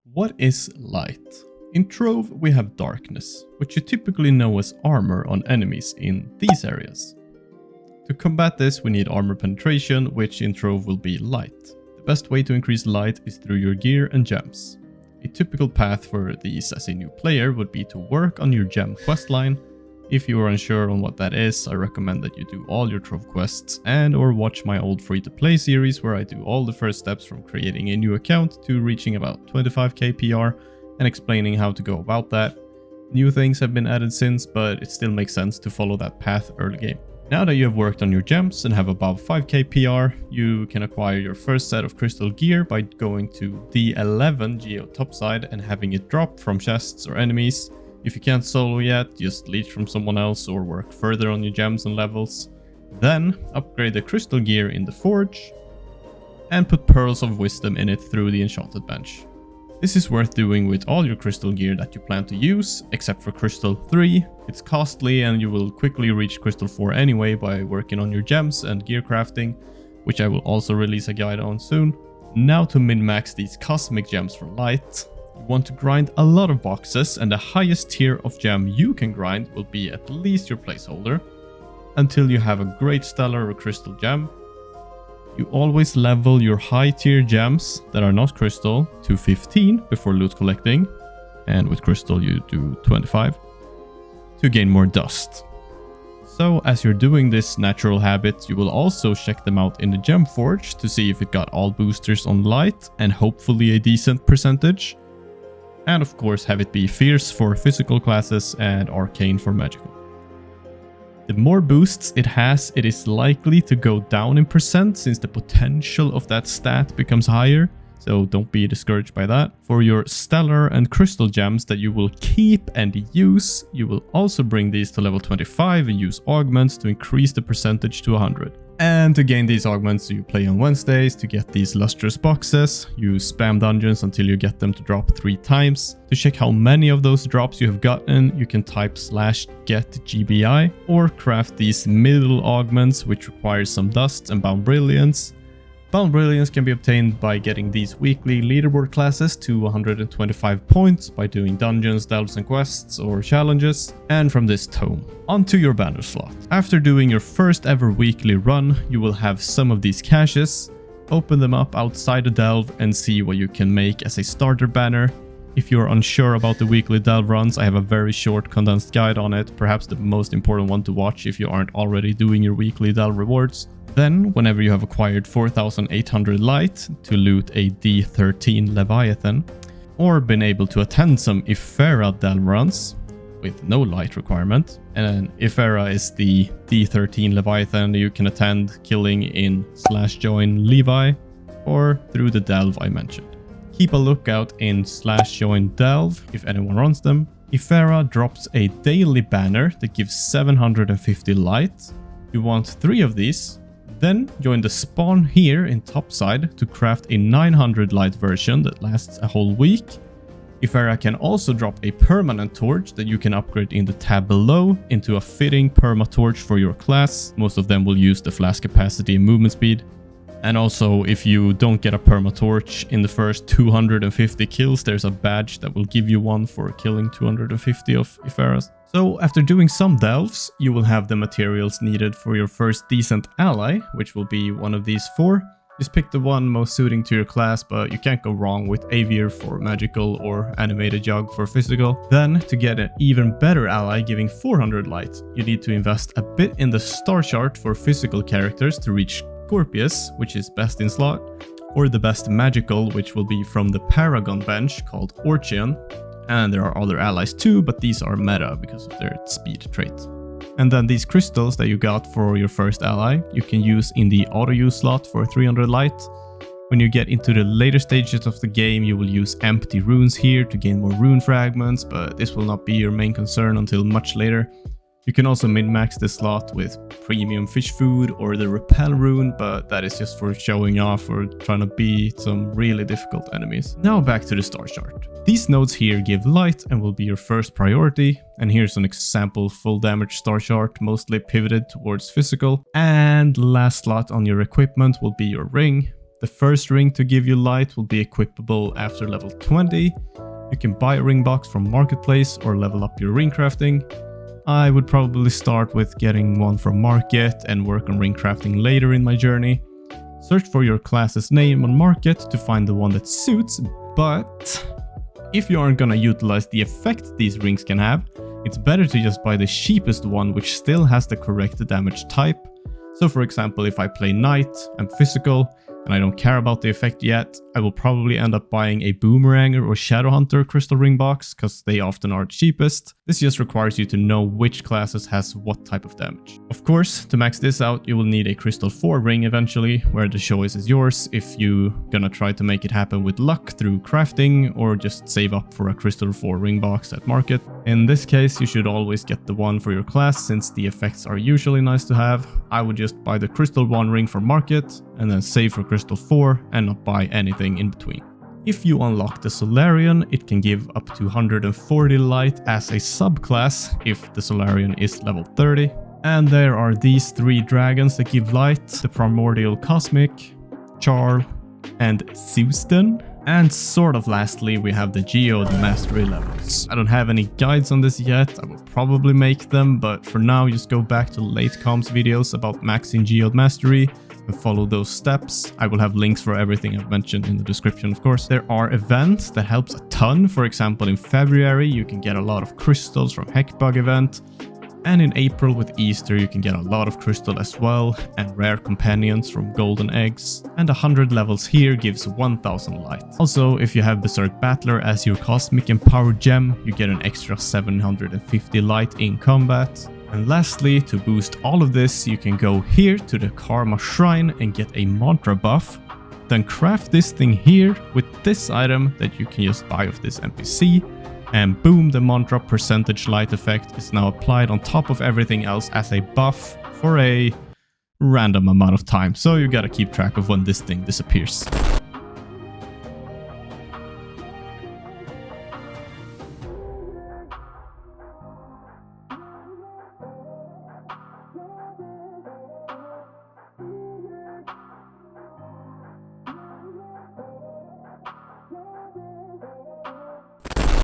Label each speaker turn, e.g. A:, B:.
A: What is light? In Trove we have darkness, which you typically know as armor on enemies in these areas. To combat this we need armor penetration, which in Trove will be light. The best way to increase light is through your gear and gems. A typical path for these as a new player would be to work on your gem questline. If you are unsure on what that is, I recommend that you do all your Trove quests and or watch my old free-to-play series where I do all the first steps from creating a new account to reaching about 25k PR and explaining how to go about that. New things have been added since, but it still makes sense to follow that path early game. Now that you have worked on your gems and have above 5k PR, you can acquire your first set of crystal gear by going to the 11 geo topside and having it drop from chests or enemies. If you can't solo yet, just leech from someone else or work further on your gems and levels. Then upgrade the crystal gear in the forge and put pearls of wisdom in it through the enchanted bench. This is worth doing with all your crystal gear that you plan to use, except for crystal 3. It's costly and you will quickly reach crystal 4 anyway by working on your gems and gear crafting, which I will also release a guide on soon. Now to min-max these cosmic gems for light. You want to grind a lot of boxes, and the highest tier of gem you can grind will be at least your placeholder, until you have a great stellar or crystal gem. You always level your high tier gems that are not crystal to 15 before loot collecting, and with crystal you do 25, to gain more dust. So as you're doing this natural habit, you will also check them out in the gem forge to see if it got all boosters on light and hopefully a decent percentage. And of course have it be fierce for physical classes and arcane for magical. The more boosts it has, it is likely to go down in percent since the potential of that stat becomes higher, so don't be discouraged by that. For your stellar and crystal gems that you will keep and use, you will also bring these to level 25 and use augments to increase the percentage to 100. And to gain these augments, you play on Wednesdays to get these lustrous boxes. You spam dungeons until you get them to drop 3 times. To check how many of those drops you have gotten, you can type /getGBI or craft these middle augments, which requires some dust and bound brilliance. Bound brilliance can be obtained by getting these weekly leaderboard classes to 125 points by doing dungeons, delves and quests or challenges, and from this tome. Onto your banner slot. After doing your first ever weekly run, you will have some of these caches. Open them up outside the delve and see what you can make as a starter banner. If you're unsure about the weekly delve runs, I have a very short condensed guide on it, perhaps the most important one to watch if you aren't already doing your weekly delve rewards. Then, whenever you have acquired 4800 light to loot a D13 Leviathan, or been able to attend some Ifera delve runs with no light requirement, and Ifera is the D13 Leviathan you can attend killing in /join Levi or through the delve I mentioned. Keep a lookout in /join delve if anyone runs them. Ifera drops a daily banner that gives 750 light. You want 3 of these. Then join the spawn here in topside to craft a 900 light version that lasts a whole week. Ifera can also drop a permanent torch that you can upgrade in the tab below into a fitting perma torch for your class. Most of them will use the flash capacity and movement speed. And also, if you don't get a perma torch in the first 250 kills, there's a badge that will give you one for killing 250 of Iferas. So after doing some delves, you will have the materials needed for your first decent ally, which will be one of these 4. Just pick the one most suiting to your class, but you can't go wrong with Avier for magical or animated jug for physical. Then, to get an even better ally giving 400 light, you need to invest a bit in the star chart for physical characters to reach Scorpius, which is best in slot, or the best magical, which will be from the Paragon bench called Orcheon. And there are other allies too, but these are meta because of their speed trait. And then these crystals that you got for your first ally, you can use in the auto use slot for 300 light. When you get into the later stages of the game, you will use empty runes here to gain more rune fragments, but this will not be your main concern until much later. You can also min-max this slot with premium fish food or the repel rune, but that is just for showing off or trying to beat some really difficult enemies. Now back to the star chart. These nodes here give light and will be your first priority, and here's an example full damage star chart, mostly pivoted towards physical. And last slot on your equipment will be your ring. The first ring to give you light will be equipable after level 20. You can buy a ring box from Marketplace or level up your ring crafting. I would probably start with getting one from Market and work on ring crafting later in my journey. Search for your class's name on Market to find the one that suits, but if you aren't gonna utilize the effect these rings can have, it's better to just buy the cheapest one which still has the correct damage type. So for example, if I play Knight, I'm physical, and I don't care about the effect yet, I will probably end up buying a Boomeranger or Shadowhunter crystal ring box, because they often are cheapest. This just requires you to know which classes has what type of damage. Of course, to max this out, you will need a crystal 4 ring eventually, where the choice is yours if you gonna try to make it happen with luck through crafting, or just save up for a crystal 4 ring box at Market. In this case, you should always get the one for your class, since the effects are usually nice to have. I would just buy the crystal 1 ring for Market, and then save for crystal 4 and not buy anything in between. If you unlock the Solarian, it can give up to 140 light as a subclass if the Solarian is level 30. And there are these 3 dragons that give light: the Primordial Cosmic, Charl, and Zeuston. And sort of lastly, we have the Geode Mastery levels. I don't have any guides on this yet, I will probably make them, but for now just go back to late comms videos about maxing Geode Mastery and follow those steps. I will have links for everything I've mentioned in the description, of course. There are events that helps a ton. For example, in February you can get a lot of crystals from Heckbug event. And in April with Easter you can get a lot of crystal as well, and rare companions from golden eggs. And 100 levels here gives 1000 light. Also, if you have Berserk Battler as your cosmic and power gem, you get an extra 750 light in combat. And lastly, to boost all of this, you can go here to the Karma Shrine and get a mantra buff. Then craft this thing here with this item that you can just buy off this NPC. And boom, the mantra percentage light effect is now applied on top of everything else as a buff for a random amount of time. So you gotta keep track of when this thing disappears.